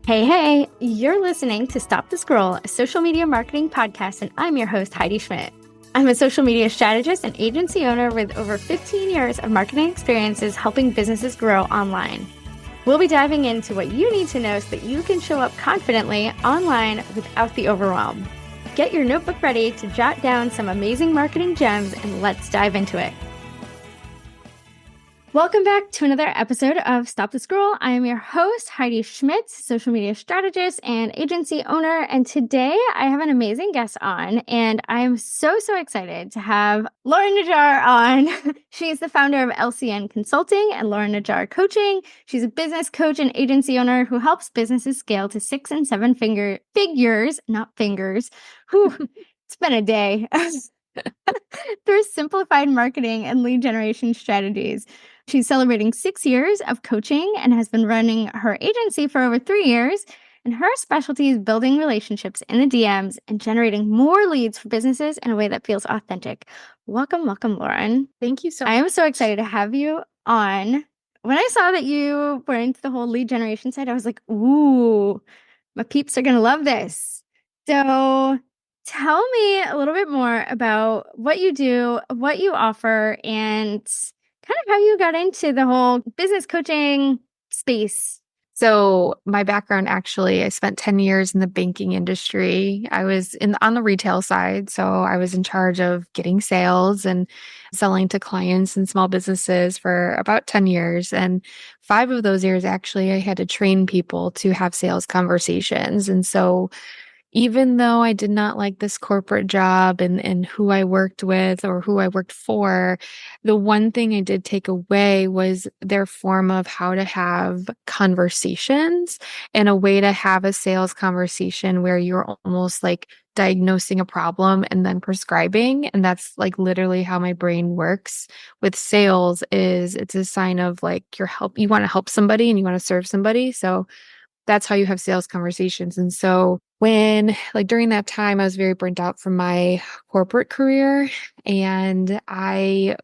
Hey, you're listening to Stop the Scroll, a social media marketing podcast, and I'm your host, Heidi Schmidt. I'm a social media strategist and agency owner with over 15 years of marketing experiences helping businesses grow online. We'll be diving into what you need to know so that you can show up confidently online without the overwhelm. Get your notebook ready to jot down some amazing marketing gems, and let's dive into it. Welcome back to another episode of Stop the Scroll. I am your host, Heidi Schmidt, social media strategist and agency owner. And today I have an amazing guest on, and I am so excited to have Lauren Najar on. She's the founder of LCN Consulting and Lauren Najar Coaching. She's a business coach and agency owner who helps businesses scale to 6 and 7 figures, not fingers. Whew, it's been a day. Through simplified marketing and lead generation strategies. She's celebrating 6 years of coaching and has been running her agency for over 3 years. And her specialty is building relationships in the DMs and generating more leads for businesses in a way that feels authentic. Welcome, Lauren. Thank you so much. I am so excited to have you on. When I saw that you were into the whole lead generation side, I was like, ooh, my peeps are going to love this. So tell me a little bit more about what you do, what you offer, and kind of how you got into the whole business coaching space. So my background, actually, I spent 10 years in the banking industry. I was on the retail side. So I was in charge of getting sales and selling to clients and small businesses for about 10 years. And 5 of those years, actually, I had to train people to have sales conversations. And so even though I did not like this corporate job and who I worked with or who I worked for, the one thing I did take away was their form of how to have conversations and a way to have a sales conversation where you're almost like diagnosing a problem and then prescribing. And that's like literally how my brain works with sales. Is it's a sign of like you want to help somebody and you want to serve somebody. So that's how you have sales conversations. And so during that time, I was very burnt out from my corporate career, and I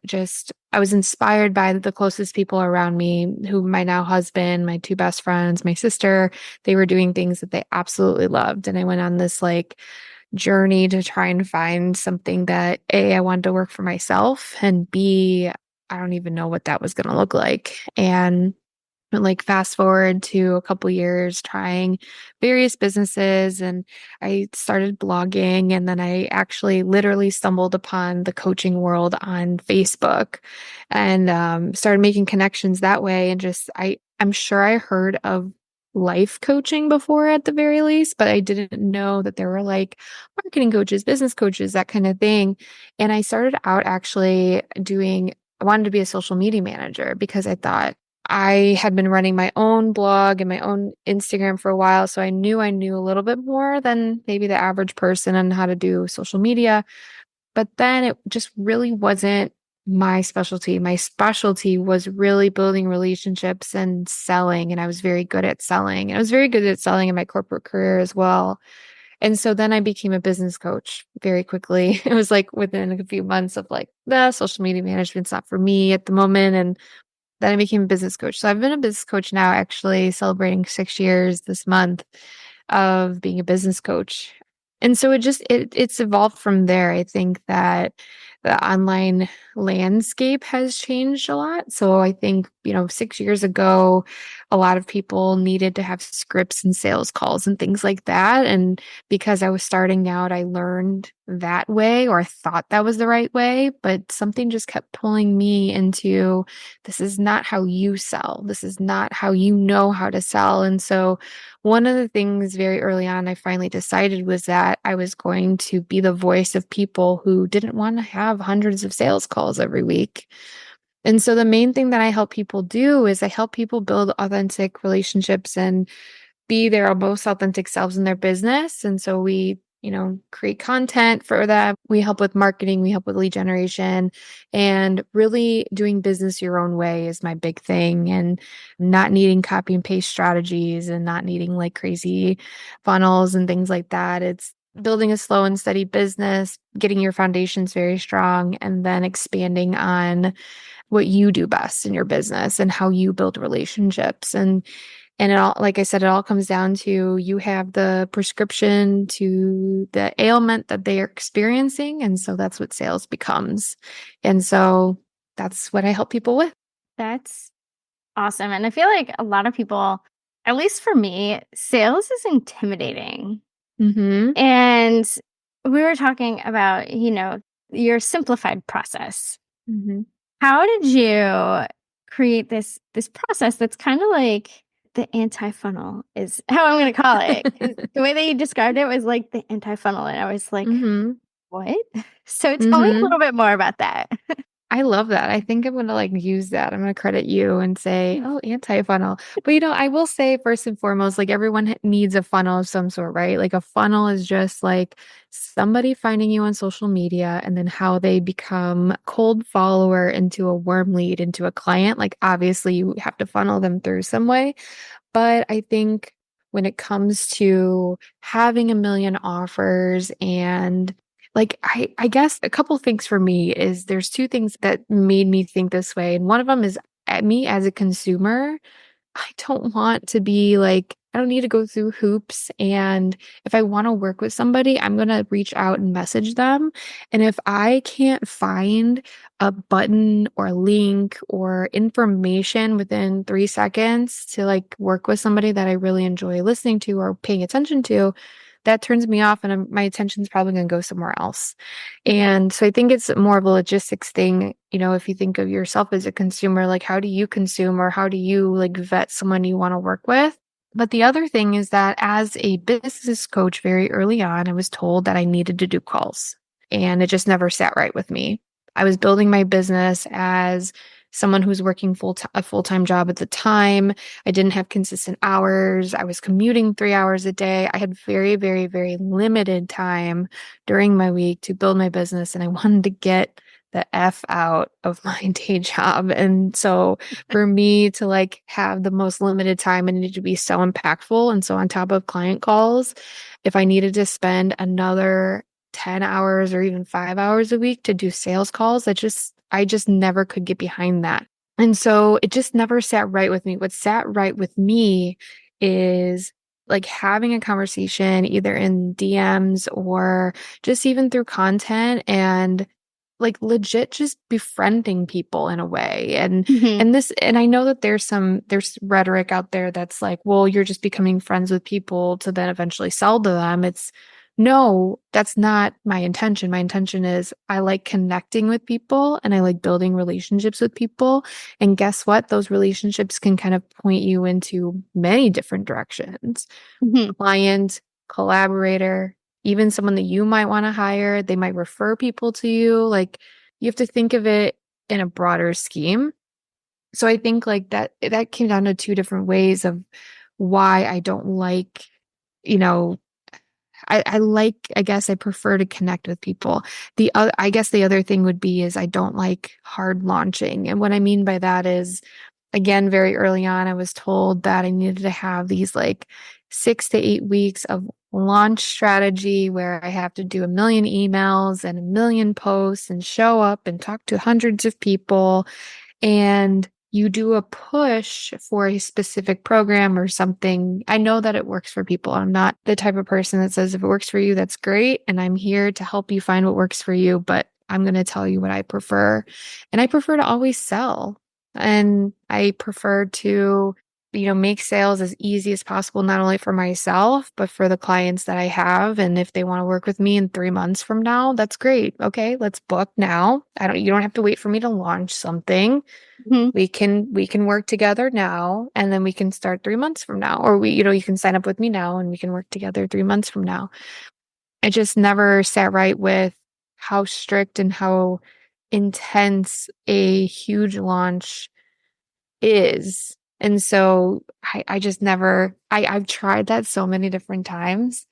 was inspired by the closest people around me, who my now husband, my 2 best friends, my sister. They were doing things that they absolutely loved. And I went on this journey to try and find something that A, I wanted to work for myself, and B, I don't even know what that was going to look like. And fast forward to a couple years trying various businesses, and I started blogging, and then I actually literally stumbled upon the coaching world on Facebook and started making connections that way. And I'm sure I heard of life coaching before at the very least, but I didn't know that there were marketing coaches, business coaches, that kind of thing. And I started out actually I wanted to be a social media manager because I thought I had been running my own blog and my own Instagram for a while. So I knew a little bit more than maybe the average person on how to do social media. But then it just really wasn't my specialty. My specialty was really building relationships and selling. And I was very good at selling. I was very good at selling in my corporate career as well. And so then I became a business coach very quickly. It was within a few months of the social media management's not for me at the moment. And then I became a business coach. So I've been a business coach now, actually celebrating 6 years this month of being a business coach. And so it's evolved from there. I think that the online landscape has changed a lot. So I think, 6 years ago, a lot of people needed to have scripts and sales calls and things like that. And because I was starting out, I learned that way, or I thought that was the right way, but something just kept pulling me into, this is not how you sell. This is not how you know how to sell. And so one of the things very early on I finally decided was that I was going to be the voice of people who didn't want to have hundreds of sales calls every week. And so the main thing that I help people do is I help people build authentic relationships and be their most authentic selves in their business. And so we, create content for them. We help with marketing, we help with lead generation, and really doing business your own way is my big thing, and not needing copy and paste strategies and not needing crazy funnels and things like that. It's building a slow and steady business, getting your foundations very strong, and then expanding on what you do best in your business and how you build relationships. And And it all, like I said, it all comes down to you have the prescription to the ailment that they are experiencing. And so that's what sales becomes. And so that's what I help people with. That's awesome. And I feel like a lot of people, at least for me, sales is intimidating. Mm-hmm. And we were talking about, your simplified process. Mm-hmm. How did you create this process that's kind of like the anti-funnel is how I'm going to call it? 'Cause the way that you described it was like the anti-funnel, and I was like, Mm-hmm. what? So tell me a Mm-hmm. little bit more about that. I love that. I think I'm gonna like use that. I'm gonna credit you and say, oh, anti-funnel. But I will say first and foremost, like everyone needs a funnel of some sort, right? Like a funnel is just like somebody finding you on social media and then how they become a cold follower into a warm lead into a client. Like obviously you have to funnel them through some way. But I think when it comes to having a million offers and like I guess a couple things for me is there's two things that made me think this way. And one of them is at me as a consumer. I don't want to be like, I don't need to go through hoops. And if I want to work with somebody, I'm going to reach out and message them. And if I can't find a button or link or information within 3 seconds to like work with somebody that I really enjoy listening to or paying attention to, that turns me off and my attention's probably going to go somewhere else. And so I think it's more of a logistics thing. If you think of yourself as a consumer, like how do you consume or how do you like vet someone you want to work with? But the other thing is that as a business coach very early on, I was told that I needed to do calls and it just never sat right with me. I was building my business as someone who's working a full-time job at the time. I didn't have consistent hours. I was commuting 3 hours a day. I had very, very, very limited time during my week to build my business, and I wanted to get the F out of my day job. And so for me to like have the most limited time, I needed to be so impactful. And so on top of client calls, if I needed to spend another 10 hours or even 5 hours a week to do sales calls, I just never could get behind that. And so it just never sat right with me. What sat right with me is like having a conversation either in DMs or just even through content and like legit just befriending people in a way. And Mhm. and I know that there's rhetoric out there that's like, well, you're just becoming friends with people to then eventually sell to them. It's no, that's not my intention. My intention is I like connecting with people and I like building relationships with people. And guess what? Those relationships can kind of point you into many different directions. Mhm. Client, collaborator, even someone that you might want to hire. They might refer people to you. Like you have to think of it in a broader scheme. So I think like that came down to two different ways of why I don't like, you know, I like, I guess I prefer to connect with people. I guess the other thing would be is I don't like hard launching. And what I mean by that is, again, very early on, I was told that I needed to have these like 6 to 8 weeks of launch strategy where I have to do a million emails and a million posts and show up and talk to hundreds of people and you do a push for a specific program or something. I know that it works for people. I'm not the type of person that says if it works for you, that's great. And I'm here to help you find what works for you, but I'm going to tell you what I prefer. And I prefer to always sell. And I prefer to, make sales as easy as possible, not only for myself, but for the clients that I have. And if they want to work with me in 3 months from now, that's great. Okay, let's book now. You don't have to wait for me to launch something. Mhm. We can work together now and then we can start 3 months from now. Or you can sign up with me now and we can work together 3 months from now. It just never sat right with how strict and how intense a huge launch is. And so I just never I've tried that so many different times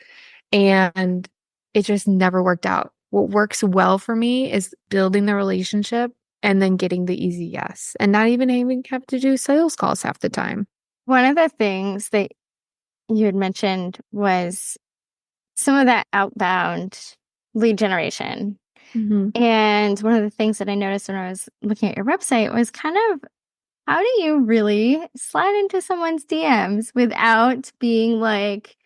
and it just never worked out. What works well for me is building the relationship and then getting the easy yes, and not even having have to do sales calls half the time. One of the things that you had mentioned was some of that outbound lead generation. Hmm. And one of the things that I noticed when I was looking at your website was kind of how do you really slide into someone's DMs without being like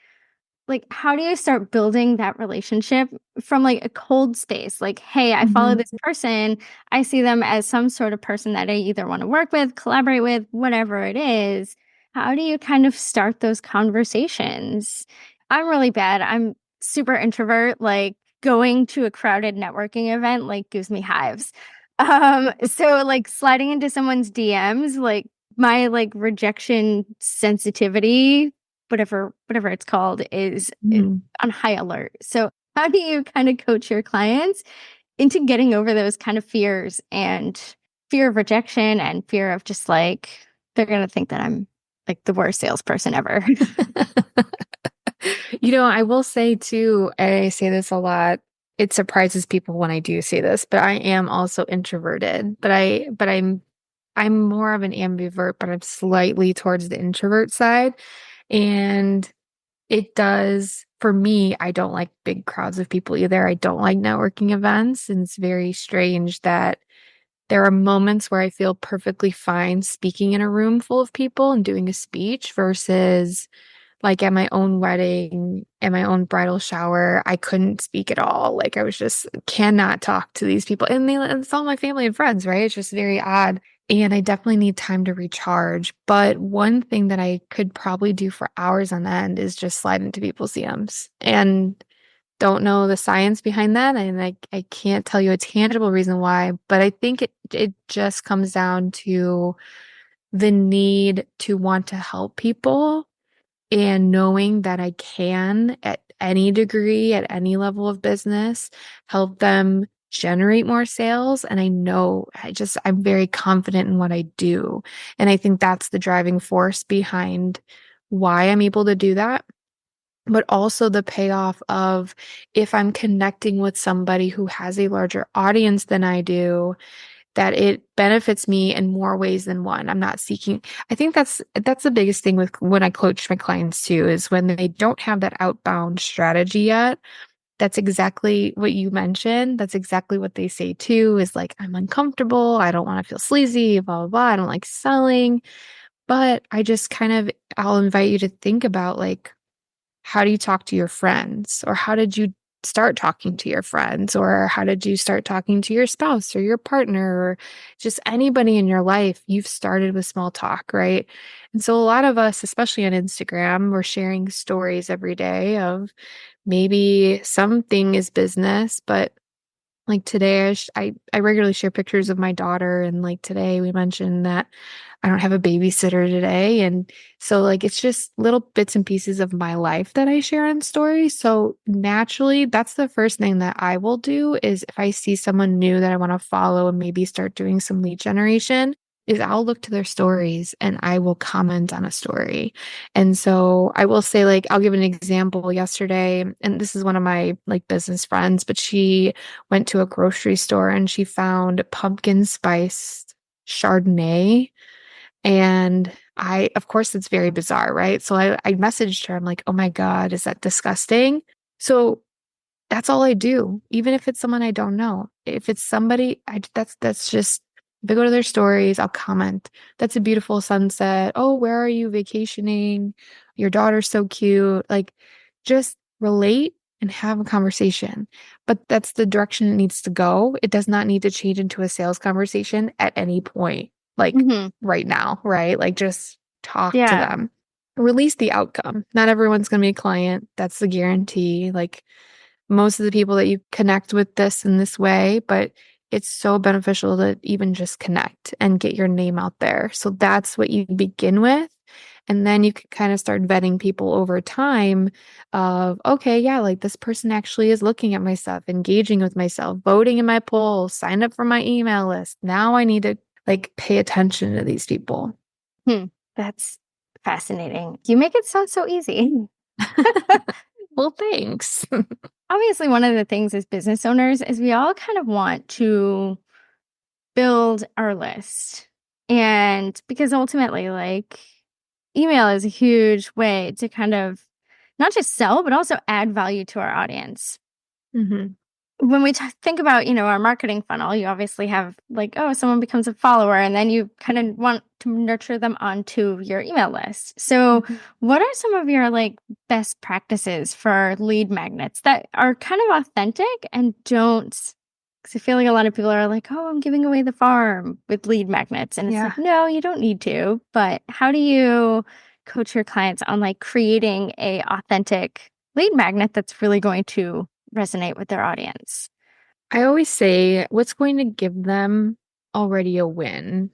how do you start building that relationship from like a cold space? Like, hey, I follow Mhm. this person. I see them as some sort of person that I either want to work with, collaborate with, whatever it is. How do you kind of start those conversations? I'm really bad. I'm super introvert. Like going to a crowded networking event like gives me hives. So like sliding into someone's DMs, like my like rejection sensitivity whatever it's called is Mhm. on high alert. So how do you kind of coach your clients into getting over those kind of fears and fear of rejection and fear of just like they're gonna think that I'm like the worst salesperson ever. I will say too, I say this a lot. It surprises people when I do say this, but I am also introverted. I'm more of an ambivert, but I'm slightly towards the introvert side. And it does, for me, I don't like big crowds of people either. I don't like networking events. And it's very strange that there are moments where I feel perfectly fine speaking in a room full of people and doing a speech versus like at my own wedding, at my own bridal shower, I couldn't speak at all. Like I was just cannot talk to these people. And it's all my family and friends, right? It's just very odd. And I definitely need time to recharge. But one thing that I could probably do for hours on end is just slide into people's DMs. And don't know the science behind that. And I can't tell you a tangible reason why, but I think it just comes down to the need to want to help people and knowing that I can, at any degree, at any level of business, help them generate more sales. And I know I'm very confident in what I do. And I think that's the driving force behind why I'm able to do that. But also the payoff of if I'm connecting with somebody who has a larger audience than I do, that it benefits me in more ways than one. I'm not seeking. I think that's the biggest thing with when I coach my clients too, is when they don't have that outbound strategy yet. That's exactly what you mentioned. That's exactly what they say too, is like, I'm uncomfortable. I don't want to feel sleazy, blah, blah, blah. I don't like selling. But I'll invite you to think about like, how do you talk to your friends? Or how did you start talking to your friends? Or how did you start talking to your spouse or your partner or just anybody in your life? You've started with small talk, right? And so a lot of us, especially on Instagram, we're sharing stories every day of maybe something is business, but like today, I regularly share pictures of my daughter, and like today we mentioned that I don't have a babysitter today, and so like it's just little bits and pieces of my life that I share on stories. So naturally, that's the first thing that I will do is if I see someone new that I want to follow and maybe start doing some lead generation, is I'll look to their stories and I will comment on a story. And so I will say, like, I'll give an example yesterday, and this is one of my like business friends, but she went to a grocery store and she found pumpkin spiced Chardonnay. And of course, it's very bizarre, right? So I messaged her. I'm like, oh my God, is that disgusting? So that's all I do, even if it's someone I don't know. If it's somebody, that's just if I go to their stories, I'll comment. That's a beautiful sunset. Oh, where are you vacationing? Your daughter's so cute. Like, just relate and have a conversation. But that's the direction it needs to go. It does not need to change into a sales conversation at any point, like Hmm. right now, right? Like, just talk to Yeah. them. Release the outcome. Not everyone's going to be a client. That's the guarantee. Like, most of the people that you connect with this in this way, but it's so beneficial to even just connect and get your name out there. So that's what you begin with. And then you can kind of start vetting people over time of, okay, yeah, like this person actually is looking at my stuff, engaging with myself, voting in my polls, sign up for my email list. Now I need to like pay attention to these people. Hmm. That's fascinating. You make it sound so easy. Well, thanks. Obviously, one of the things as business owners is we all kind of want to build our list. And because ultimately, like, email is a huge way to kind of not just sell, but also add value to our audience. Mhm. when we think about, our marketing funnel, you obviously have like, oh, someone becomes a follower, and then you kind of want to nurture them onto your email list. So, Mhm. what are some of your like best practices for lead magnets that are kind of authentic and don't? Because I feel like a lot of people are like, oh, I'm giving away the farm with lead magnets. And it's like, Yeah. no, you don't need to. But how do you coach your clients on like creating a authentic lead magnet that's really going to resonate with their audience? I always say what's going to give them already a win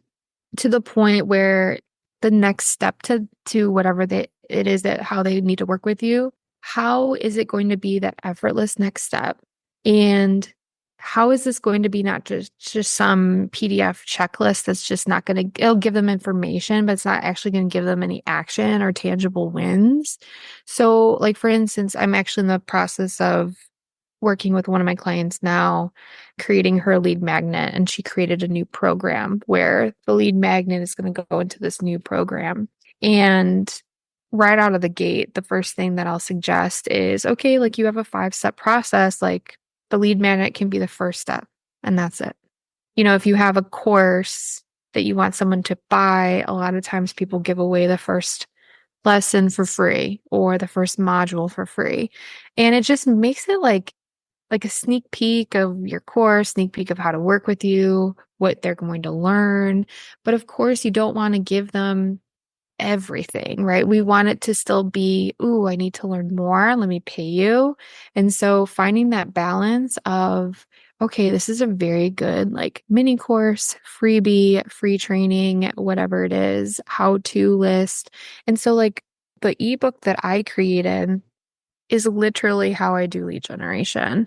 to the point where the next step to whatever it is that how they need to work with you, how is it going to be that effortless next step? And how is this going to be not just some PDF checklist that's just not going to it'll give them information, but it's not actually going to give them any action or tangible wins. So, like for instance, I'm actually in the process of working with one of my clients now, creating her lead magnet, and she created a new program where the lead magnet is going to go into this new program. And right out of the gate, the first thing that I'll suggest is okay, like you have a 5 step process, like the lead magnet can be the first step, and that's it. If you have a course that you want someone to buy, a lot of times people give away the first lesson for free or the first module for free. And it just makes it like a sneak peek of your course, sneak peek of how to work with you, what they're going to learn. But of course, you don't want to give them everything, right? We want it to still be, ooh, I need to learn more. Let me pay you. And so finding that balance of, okay, this is a very good like mini course, freebie, free training, whatever it is, how to list. And so like the ebook that I created is literally how I do lead generation.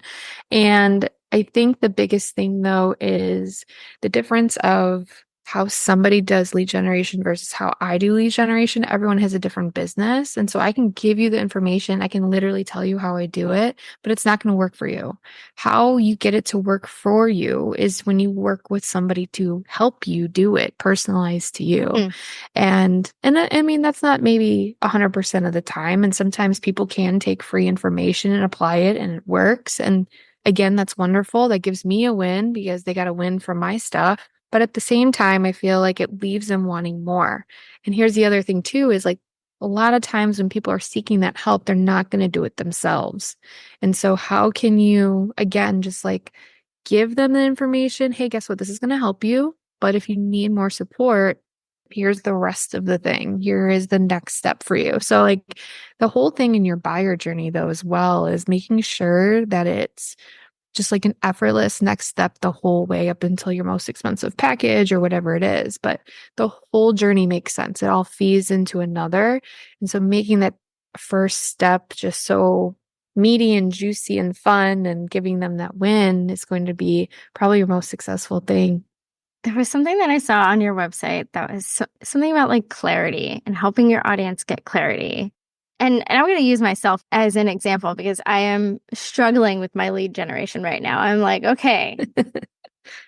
And I think the biggest thing though is the difference of how somebody does lead generation versus how I do lead generation. Everyone has a different business. And so I can give you the information. I can literally tell you how I do it, but it's not going to work for you. How you get it to work for you is when you work with somebody to help you do it, personalized to you. Hmm. And I mean, that's not maybe 100% of the time. And sometimes people can take free information and apply it and it works. And again, that's wonderful. That gives me a win because they got a win from my stuff. But at the same time, I feel like it leaves them wanting more. And here's the other thing too, is like a lot of times when people are seeking that help, they're not going to do it themselves. And so how can you, again, just like give them the information? Hey, guess what? This is going to help you. But if you need more support, here's the rest of the thing. Here is the next step for you. So, like, the whole thing in your buyer journey, though, as well, is making sure that it's just like an effortless next step the whole way up until your most expensive package or whatever it is. But the whole journey makes sense. It all feeds into another. And so, making that first step just so meaty and juicy and fun and giving them that win is going to be probably your most successful thing. There was something that I saw on your website that was something about like clarity and helping your audience get clarity. And I'm going to use myself as an example because I am struggling with my lead generation right now. I'm like, okay,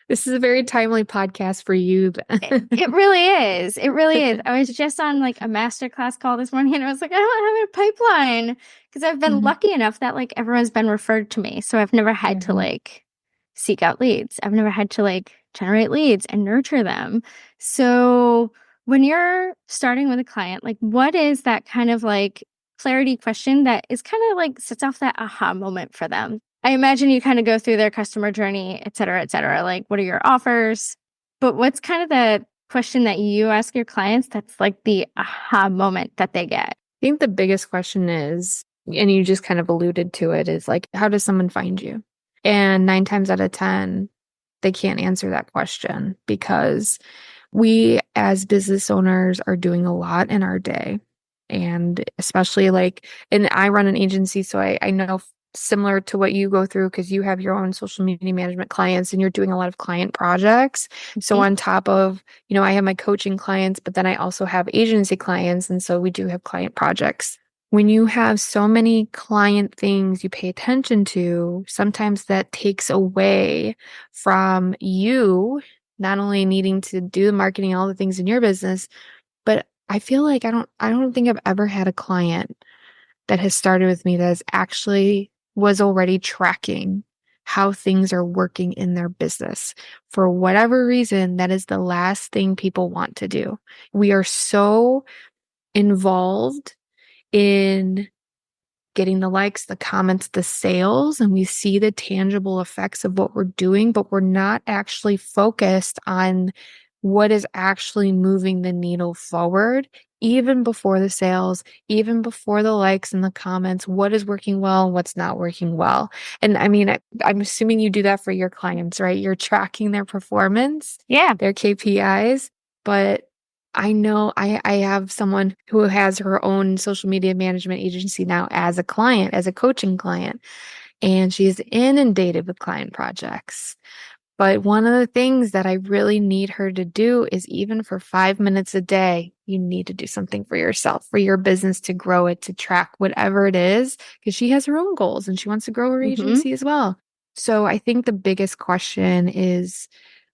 This is a very timely podcast for you. it really is. It really is. I was just on like a masterclass call this morning and I was like, I don't have a pipeline because I've been Mhm. lucky enough that like everyone's been referred to me. So I've never had to Mhm. like seek out leads. I've never had to like generate leads and nurture them. So when you're starting with a client, like what is that kind of like clarity question that is kind of like sets off that aha moment for them? I imagine you kind of go through their customer journey, et cetera, et cetera. Like, what are your offers? But what's kind of the question that you ask your clients that's like the aha moment that they get? I think the biggest question is, and you just kind of alluded to it, is like, how does someone find you? And 9 times out of 10, they can't answer that question because we as business owners are doing a lot in our day. And especially like, and I run an agency, so I know similar to what you go through because you have your own social media management clients and you're doing a lot of client projects. So Mhm. on top of, I have my coaching clients, but then I also have agency clients. And so we do have client projects. When you have so many client things you pay attention to, sometimes that takes away from you not only needing to do the marketing, all the things in your business, but I feel like I don't think I've ever had a client that has started with me that has actually was already tracking how things are working in their business. For whatever reason, that is the last thing people want to do. We are so involved in getting the likes, the comments, the sales, and we see the tangible effects of what we're doing, but we're not actually focused on what is actually moving the needle forward, even before the sales, even before the likes and the comments, what is working well and what's not working well. And I mean, I'm assuming you do that for your clients, right? You're tracking their performance, Yeah. their KPIs, but I know I have someone who has her own social media management agency now as a client, as a coaching client, and she's inundated with client projects. But one of the things that I really need her to do is even for 5 minutes a day, you need to do something for yourself, for your business to grow it, to track whatever it is, because she has her own goals and she wants to grow her Hmm. agency as well. So I think the biggest question is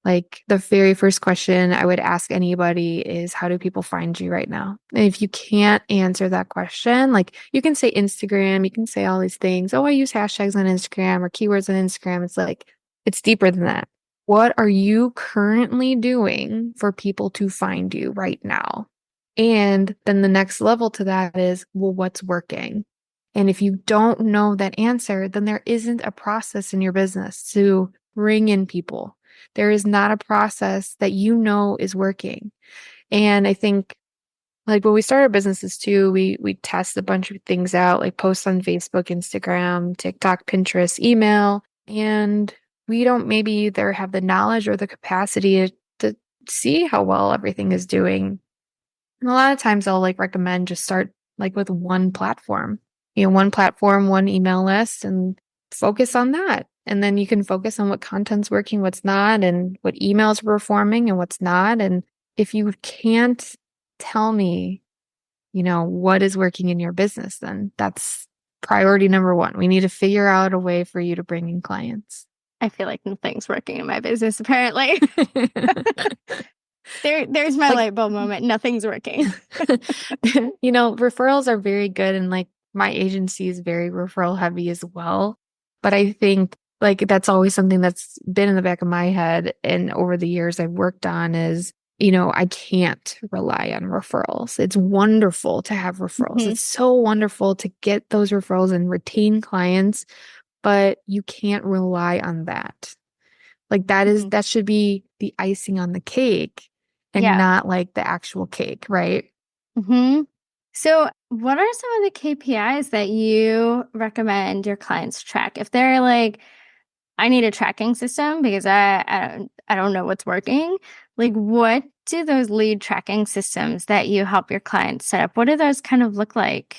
like the very first question I would ask anybody is, how do people find you right now? And if you can't answer that question, like you can say Instagram, you can say all these things. Oh, I use hashtags on Instagram or keywords on Instagram. It's like, it's deeper than that. What are you currently doing for people to find you right now? And then the next level to that is, well, what's working? And if you don't know that answer, then there isn't a process in your business to bring in people. There is not a process that you know is working. And I think like when we start our businesses too, we test a bunch of things out, like posts on Facebook, Instagram, TikTok, Pinterest, email, and we don't maybe either have the knowledge or the capacity to see how well everything is doing. And a lot of times I'll like recommend just start like with one platform, one platform, one email list, and focus on that. And then you can focus on what content's working, what's not, and what emails are performing and what's not. And if you can't tell me, what is working in your business, then that's priority number one. We need to figure out a way for you to bring in clients. I feel like nothing's working in my business, apparently. There's my Like, light bulb moment. Nothing's working. referrals are very good, and like my agency is very referral heavy as well. But I think like that's always something that's been in the back of my head and over the years I've worked on is, I can't rely on referrals. It's wonderful to have referrals. Hmm. It's so wonderful to get those referrals and retain clients, but you can't rely on that. Like Hmm. that should be the icing on the cake and Yeah. not like the actual cake, right? Hmm. So, what are some of the KPIs that you recommend your clients track? If they're like, I need a tracking system because I don't know what's working. Like, what do those lead tracking systems that you help your clients set up? What do those kind of look like?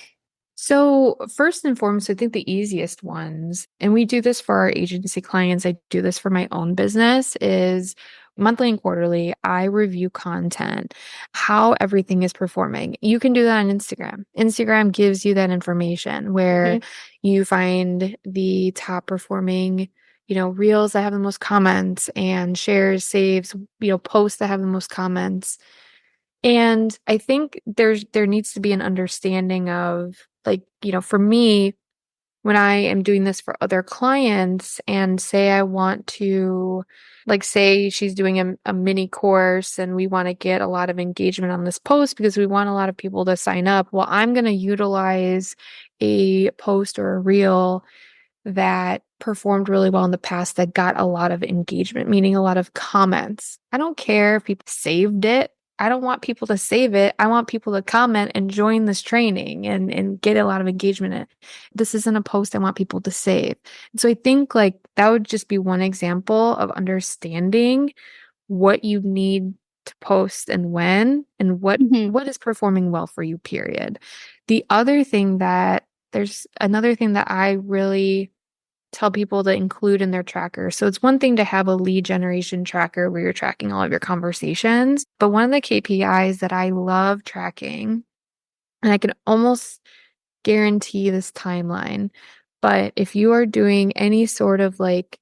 So, first and foremost, I think the easiest ones, and we do this for our agency clients, I do this for my own business, is monthly and quarterly, I review content, how everything is performing. You can do that on Instagram. Instagram gives you that information where Hmm. you find the top performing, reels that have the most comments and shares, saves, posts that have the most comments. And I think there needs to be an understanding of like, for me, when I am doing this for other clients and say I want to, like, say she's doing a mini course and we want to get a lot of engagement on this post because we want a lot of people to sign up. Well, I'm going to utilize a post or a reel that performed really well in the past that got a lot of engagement, meaning a lot of comments. I don't care if people saved it. I don't want people to save it. I want people to comment and join this training and get a lot of engagement in it. This isn't a post I want people to save. So I think like that would just be one example of understanding what you need to post and when and Hmm. what is performing well for you, period. The other thing that there's another thing that I really tell people to include in their tracker. So it's one thing to have a lead generation tracker where you're tracking all of your conversations, but one of the KPIs that I love tracking, and I can almost guarantee this timeline, but if you are doing any sort of like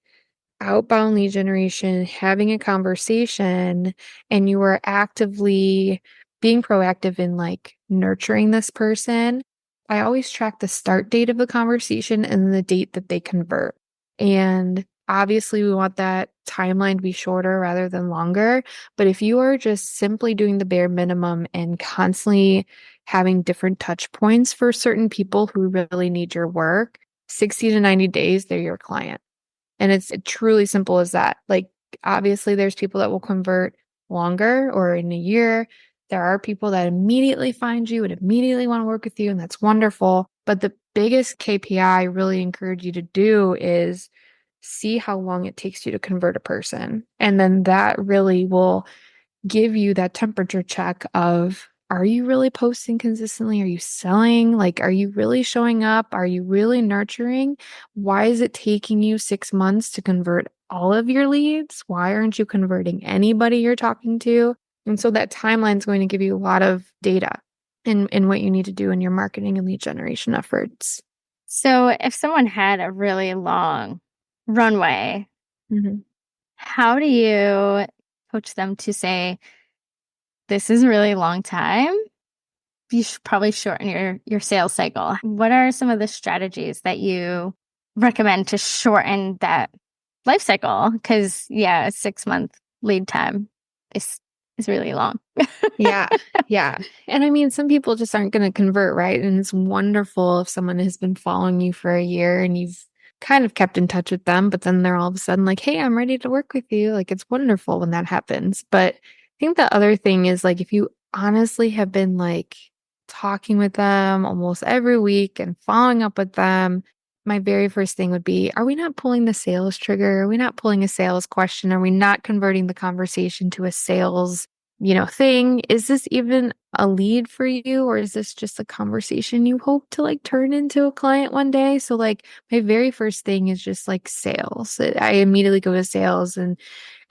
outbound lead generation, having a conversation, and you are actively being proactive in like nurturing this person, I always track the start date of the conversation and the date that they convert. And obviously we want that timeline to be shorter rather than longer. But if you are just simply doing the bare minimum and constantly having different touch points for certain people who really need your work, 60 to 90 days, they're your client. And it's truly simple as that. Like, obviously, there's people that will convert longer or in a year. There are people that immediately find you and immediately want to work with you, and that's wonderful. But the biggest KPI I really encourage you to do is see how long it takes you to convert a person. And then that really will give you that temperature check of, are you really posting consistently? Are you selling? Like, are you really showing up? Are you really nurturing? Why is it taking you 6 months to convert all of your leads? Why aren't you converting anybody you're talking to? And so that timeline is going to give you a lot of data in what you need to do in your marketing and lead generation efforts. So if someone had a really long runway, Mhm. how do you coach them to say, this is a really long time? You should probably shorten your sales cycle. What are some of the strategies that you recommend to shorten that life cycle? Because yeah, a 6 month lead time is is really long. Yeah, yeah. And I mean, some people just aren't going to convert, right? And it's wonderful if someone has been following you for a year and you've kind of kept in touch with them, but then they're all of a sudden like, hey, I'm ready to work with you. Like, it's wonderful when that happens. But I think the other thing is like, if you honestly have been like talking with them almost every week and following up with them, my very first thing would be, are we not pulling the sales trigger? Are we not pulling a sales question? Are we not converting the conversation to a sales thing? Is this even a lead for you, or is this just a conversation you hope to like turn into a client one day? So like my very first thing is just like sales. I immediately go to sales, and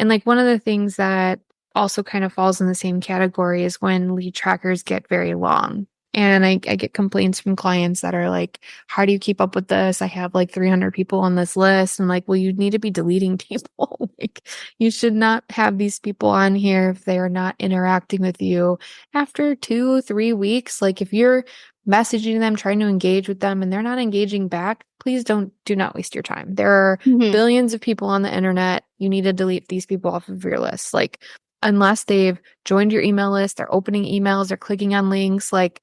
like one of the things that also kind of falls in the same category is when lead trackers get very long. And I get complaints from clients that are like, how do you keep up with this? I have like 300 people on this list. I'm like, well, you need to be deleting people. Like, you should not have these people on here if they are not interacting with you after 2, 3 weeks. Like, if you're messaging them, trying to engage with them, and they're not engaging back, please do not waste your time. There are Mhm. billions of people on the internet. You need to delete these people off of your list. Like, unless they've joined your email list, they're opening emails, they're clicking on links, like,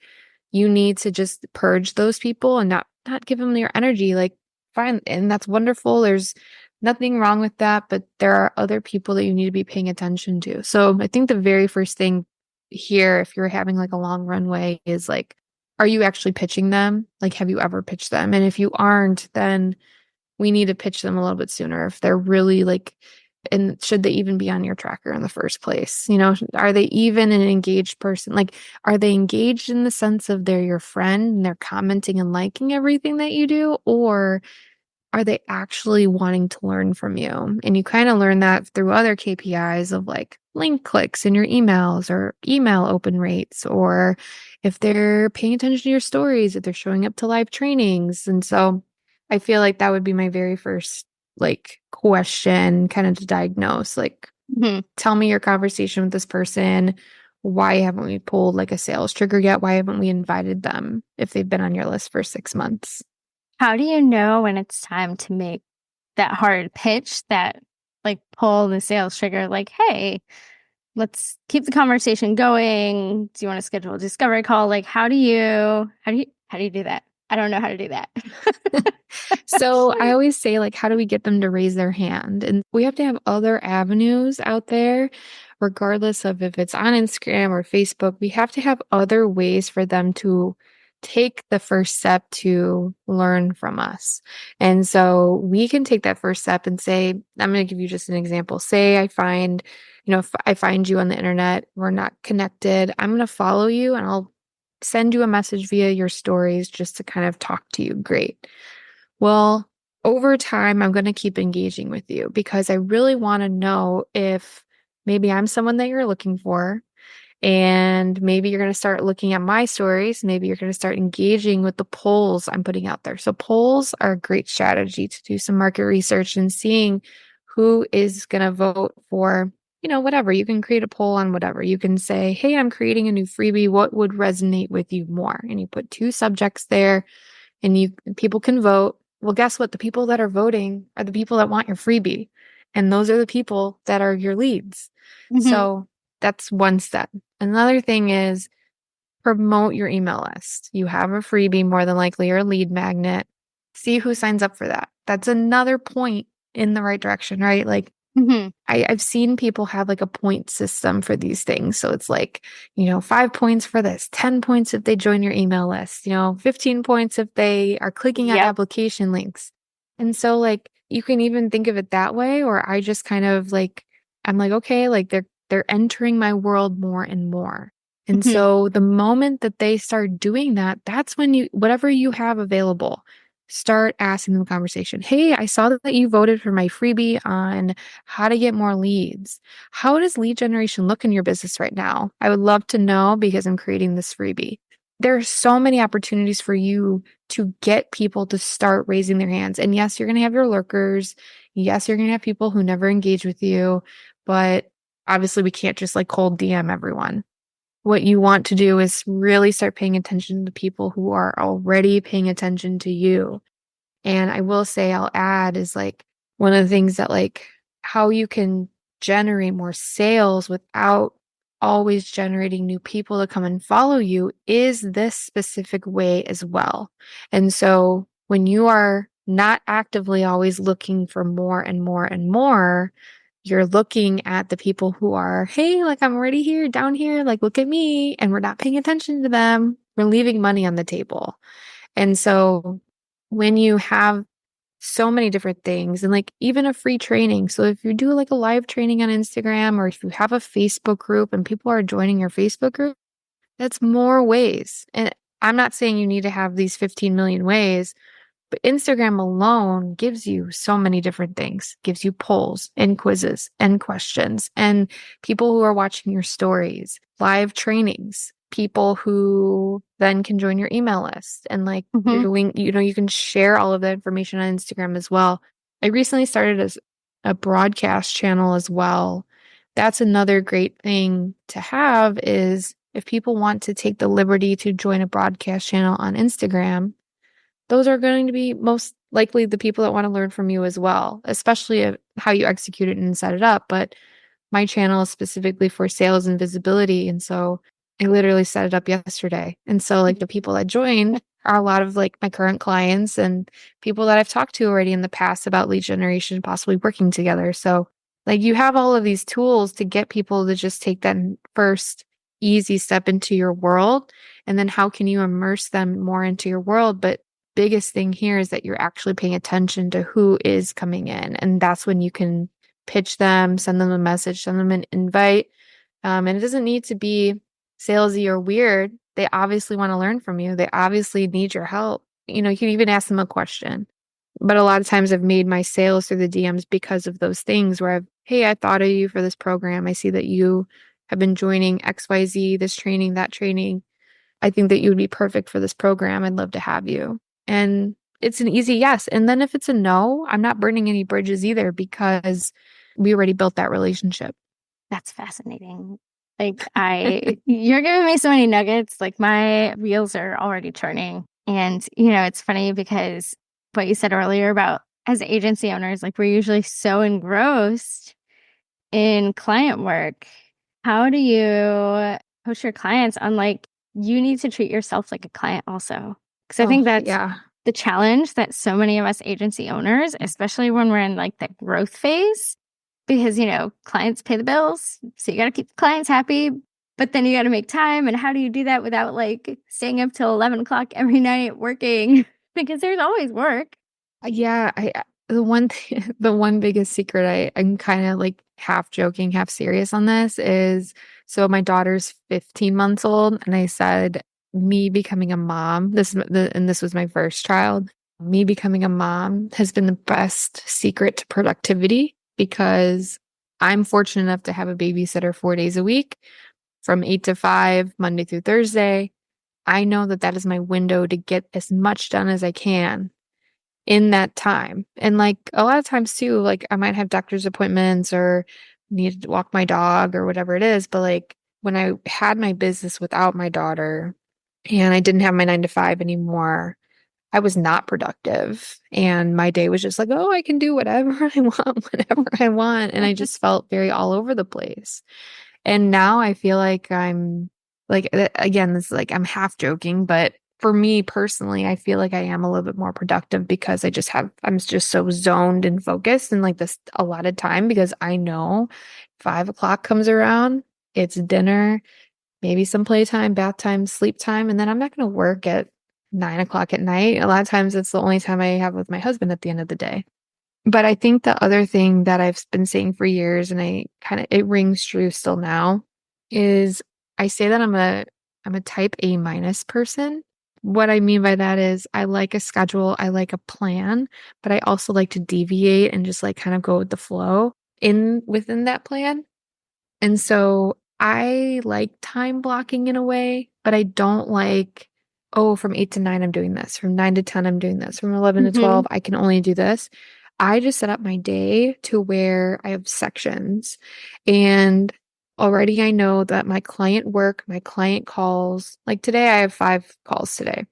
you need to just purge those people and not give them your energy. Like, fine, and that's wonderful. There's nothing wrong with that, but there are other people that you need to be paying attention to. So I think the very first thing here, if you're having like a long runway, is like, are you actually pitching them? Like, have you ever pitched them? And if you aren't, then we need to pitch them a little bit sooner if they're really like, and should they even be on your tracker in the first place? Are they even an engaged person? Like, are they engaged in the sense of they're your friend and they're commenting and liking everything that you do? Or are they actually wanting to learn from you? And you kind of learn that through other KPIs of like link clicks in your emails or email open rates, or if they're paying attention to your stories, if they're showing up to live trainings. And so I feel like that would be my very first like question kind of to diagnose, like, Mhm. tell me your conversation with this person. Why haven't we pulled like a sales trigger yet? Why haven't we invited them if they've been on your list for 6 months? How do you know when it's time to make that hard pitch that like pull the sales trigger? Like, hey, let's keep the conversation going. Do you want to schedule a discovery call? Like, how do you do that? I don't know how to do that. So I always say, like, how do we get them to raise their hand? And we have to have other avenues out there, regardless of if it's on Instagram or Facebook. We have to have other ways for them to take the first step to learn from us. And so we can take that first step and say, I'm going to give you just an example. Say if I find you on the internet, we're not connected. I'm going to follow you and I'll send you a message via your stories just to kind of talk to you. Great. Well, over time, I'm going to keep engaging with you because I really want to know if maybe I'm someone that you're looking for. And maybe you're going to start looking at my stories. Maybe you're going to start engaging with the polls I'm putting out there. So, polls are a great strategy to do some market research and seeing who is going to vote for, whatever. You can create a poll on whatever. You can say, hey, I'm creating a new freebie. What would resonate with you more? And you put two subjects there and people can vote. Well, guess what? The people that are voting are the people that want your freebie. And those are the people that are your leads. Hmm. So that's one step. Another thing is promote your email list. You have a freebie, more than likely, or a lead magnet. See who signs up for that. That's another point in the right direction, right? Like Hmm. I've seen people have like a point system for these things. So it's like, 5 points for this, 10 points if they join your email list, 15 points if they are clicking on Yep. application links. And so like you can even think of it that way, or I just kind of like, I'm like, okay, like they're entering my world more and more. And Hmm. so the moment that they start doing that, that's when whatever you have available, start asking them a conversation. Hey, I saw that you voted for my freebie on how to get more leads. How does lead generation look in your business right now? I would love to know because I'm creating this freebie. There are so many opportunities for you to get people to start raising their hands. And yes, you're going to have your lurkers. Yes, you're going to have people who never engage with you, but obviously we can't just like cold DM everyone. What you want to do is really start paying attention to people who are already paying attention to you. And I will say, I'll add is like one of the things that like how you can generate more sales without always generating new people to come and follow you is this specific way as well. And so when you are not actively always looking for more and more and more, you're looking at the people who are, hey, like I'm already here, down here, like look at me, and we're not paying attention to them. We're leaving money on the table. And so when you have so many different things and like even a free training. So if you do like a live training on Instagram or if you have a Facebook group and people are joining your Facebook group, that's more ways. And I'm not saying you need to have these 15 million ways, but Instagram alone gives you so many different things, gives you polls and quizzes and questions and people who are watching your stories, live trainings, people who then can join your email list. And like you're Hmm. doing, you can share all of that information on Instagram as well. I recently started as a broadcast channel as well. That's another great thing to have is if people want to take the liberty to join a broadcast channel on Instagram, those are going to be most likely the people that want to learn from you as well, especially how you execute it and set it up. But my channel is specifically for sales and visibility. And so I literally set it up yesterday. And so like the people that joined are a lot of like my current clients and people that I've talked to already in the past about lead generation, possibly working together. So like you have all of these tools to get people to just take that first easy step into your world. And then how can you immerse them more into your world? But biggest thing here is that you're actually paying attention to who is coming in. And that's when you can pitch them, send them a message, send them an invite. And it doesn't need to be salesy or weird. They obviously want to learn from you. They obviously need your help. You can even ask them a question. But a lot of times I've made my sales through the DMs because of those things where hey, I thought of you for this program. I see that you have been joining XYZ, this training, that training. I think that you would be perfect for this program. I'd love to have you. And it's an easy yes. And then if it's a no, I'm not burning any bridges either because we already built that relationship. That's fascinating. You're giving me so many nuggets. Like my wheels are already turning. And, it's funny because what you said earlier about as agency owners, like we're usually so engrossed in client work. How do you coach your clients on like, you need to treat yourself like a client also? Because I Oh, think that's yeah. the challenge that so many of us agency owners, especially when we're in like the growth phase, because, clients pay the bills. So you got to keep the clients happy, but then you got to make time. And how do you do that without like staying up till 11 o'clock every night working? Because there's always work. Yeah, the one thing, the one biggest secret I'm kind of like half joking, half serious on this is so my daughter's 15 months old, and I said me becoming a mom, and this was my first child. Me becoming a mom has been the best secret to productivity because I'm fortunate enough to have a babysitter 4 days a week from 8 to 5, Monday through Thursday. I know that that is my window to get as much done as I can in that time. And like a lot of times too, like I might have doctor's appointments or need to walk my dog or whatever it is. But like when I had my business without my daughter and I didn't have my 9 to 5 anymore, I was not productive. And my day was just like, oh, I can do whatever I want, whenever I want. And I just felt very all over the place. And now I feel like I'm like, again, this is like, I'm half joking, but for me personally, I feel like I am a little bit more productive because I'm just so zoned and focused and like this a lot of time because I know 5 o'clock comes around, it's dinner, maybe some playtime, bath time, sleep time, and then I'm not going to work at 9 o'clock at night. A lot of times it's the only time I have with my husband at the end of the day. But I think the other thing that I've been saying for years, and it rings true still now, is I say that I'm a type A minus person. What I mean by that is I like a schedule, I like a plan, but I also like to deviate and just like kind of go with the flow in within that plan. And so I like time blocking in a way, but I don't like, oh, from 8 to 9, I'm doing this. From 9 to 10, I'm doing this. From 11 to Hmm. 12, I can only do this. I just set up my day to where I have sections. And already I know that my client work, my client calls, like today, I have 5 calls today.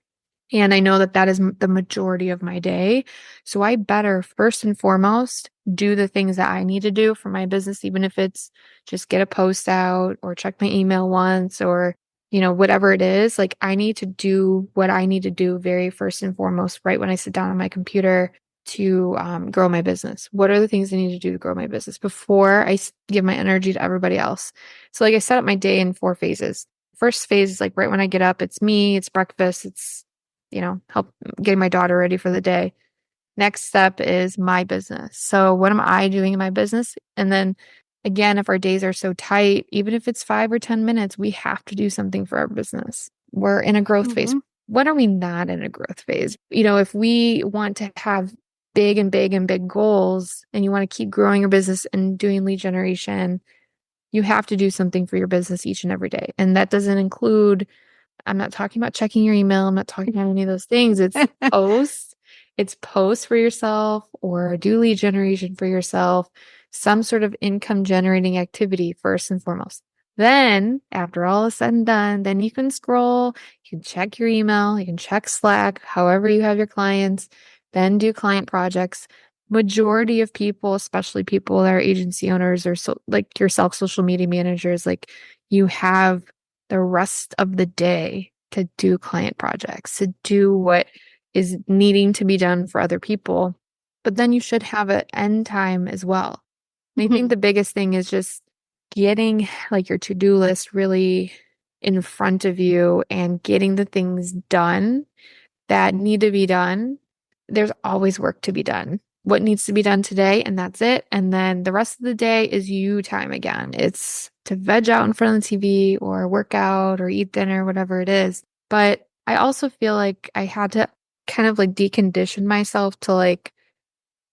And I know that that is the majority of my day. So I better first and foremost do the things that I need to do for my business, even if it's just get a post out or check my email once or, whatever it is. Like I need to do what I need to do very first and foremost, right when I sit down on my computer to grow my business. What are the things I need to do to grow my business before give my energy to everybody else? So like I set up my day in 4 phases. First phase is like right when I get up, it's me, it's breakfast, it's help getting my daughter ready for the day. Next step is my business. So what am I doing in my business? And then again, if our days are so tight, even if it's 5 or 10 minutes, we have to do something for our business. We're in a growth phase. Hmm. When are we not in a growth phase? If we want to have big and big and big goals and you want to keep growing your business and doing lead generation, you have to do something for your business each and every day. And that doesn't include I'm not talking about checking your email. I'm not talking about any of those things. It's post for yourself or do lead generation for yourself, some sort of income generating activity first and foremost. Then, after all is said and done, then you can scroll, you can check your email, you can check Slack, however you have your clients, then do client projects. Majority of people, especially people that are agency owners or so like yourself, social media managers, like you have the rest of the day to do client projects, to do what is needing to be done for other people. But then you should have an end time as well. And I think the biggest thing is just getting like your to-do list really in front of you and getting the things done that need to be done. There's always work to be done. What needs to be done today, and that's it. And then the rest of the day is you time again. It's to veg out in front of the TV or work out or eat dinner, whatever it is. But I also feel like I had to kind of like decondition myself to like,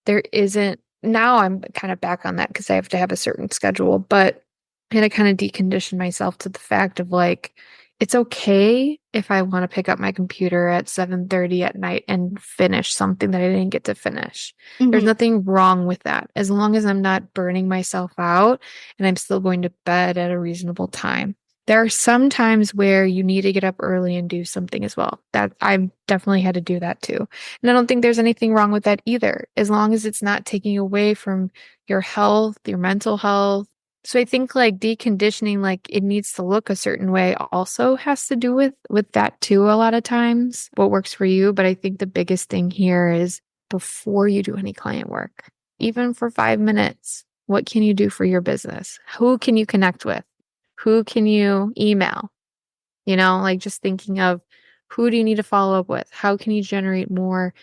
there isn't, now I'm kind of back on that because I have to have a certain schedule, but I had to kind of decondition myself to the fact of like, it's okay if I want to pick up my computer at 7:30 at night and finish something that I didn't get to finish. There's Hmm. nothing wrong with that as long as I'm not burning myself out and I'm still going to bed at a reasonable time. There are some times where you need to get up early and do something as well. That I've definitely had to do that too. And I don't think there's anything wrong with that either, as long as it's not taking away from your health, your mental health. So I think like deconditioning, like it needs to look a certain way also has to do with that too a lot of times, what works for you. But I think the biggest thing here is before you do any client work, even for 5 minutes, what can you do for your business? Who can you connect with? Who can you email? Like just thinking of who do you need to follow up with? How can you generate more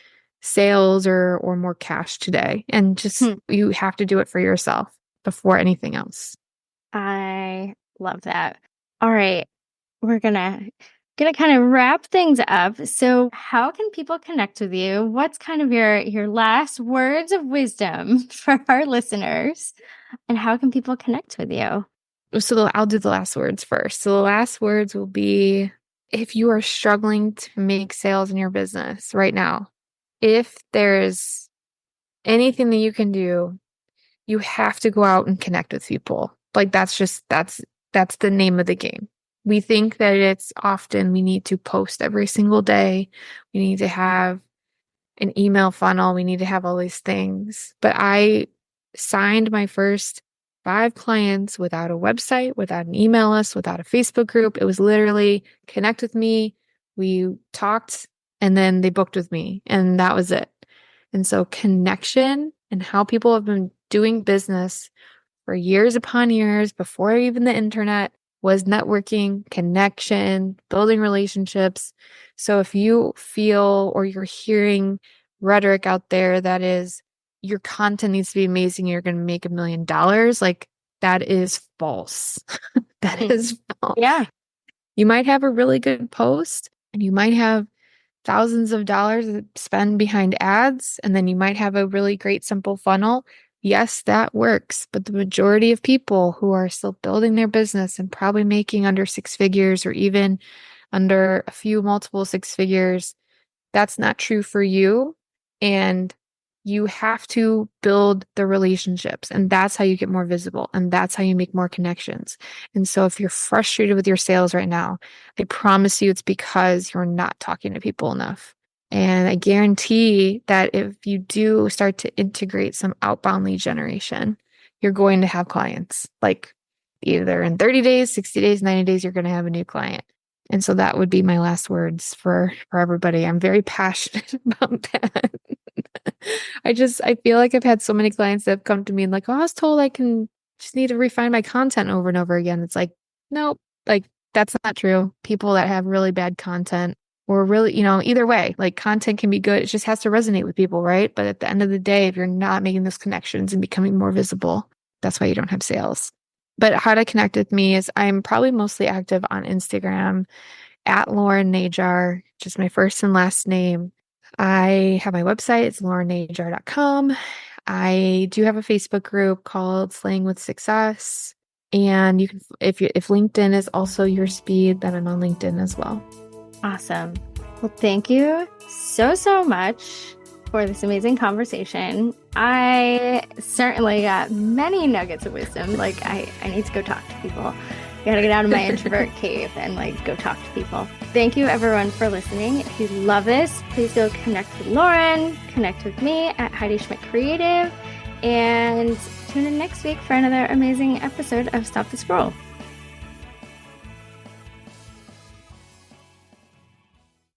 sales or more cash today? And just you have to do it for yourself before anything else. I love that. All right, we're gonna kind of wrap things up. So, how can people connect with you? What's kind of your last words of wisdom for our listeners? And how can people connect with you? So I'll do the last words first. So the last words will be if you are struggling to make sales in your business right now, if there's anything that you can do, you have to go out and connect with people. Like that's the name of the game. We think that it's often we need to post every single day. We need to have an email funnel. We need to have all these things. But I signed my first 5 clients without a website, without an email list, without a Facebook group. It was literally connect with me. We talked and then they booked with me, and that was it. And so connection and how people have been doing business for years upon years before even the internet was networking, connection, building relationships. So if you feel or you're hearing rhetoric out there that is your content needs to be amazing, you're going to make $1 million, like that is false. That is false. Yeah. You might have a really good post and you might have thousands of dollars to spend behind ads, and then you might have a really great simple funnel. Yes, that works. But the majority of people who are still building their business and probably making under 6 figures or even under a few multiple 6 figures, that's not true for you. And you have to build the relationships, and that's how you get more visible, and that's how you make more connections. And so if you're frustrated with your sales right now, I promise you it's because you're not talking to people enough. And I guarantee that if you do start to integrate some outbound lead generation, you're going to have clients. Like either in 30 days, 60 days, 90 days, you're going to have a new client. And so that would be my last words for everybody. I'm very passionate about that. I feel like I've had so many clients that have come to me and like, oh, I was told I can just need to refine my content over and over again. It's like, nope, like that's not true. People that have really bad content or really, either way, like content can be good. It just has to resonate with people, right? But at the end of the day, if you're not making those connections and becoming more visible, that's why you don't have sales. But how to connect with me is I'm probably mostly active on Instagram at Lauren Najar, just my first and last name. I have my website, it's laurennajar.com. I do have a Facebook group called Slaying with Success. And you can, if LinkedIn is also your speed, then I'm on LinkedIn as well. Awesome. Well, thank you so, so much for this amazing conversation. I certainly got many nuggets of wisdom. Like I need to go talk to people. Gotta get out of my introvert cave and like go talk to people. Thank you everyone for listening. If you love this, please go connect with Lauren, connect with me at Heidi Schmidt Creative, and tune in next week for another amazing episode of Stop the Scroll.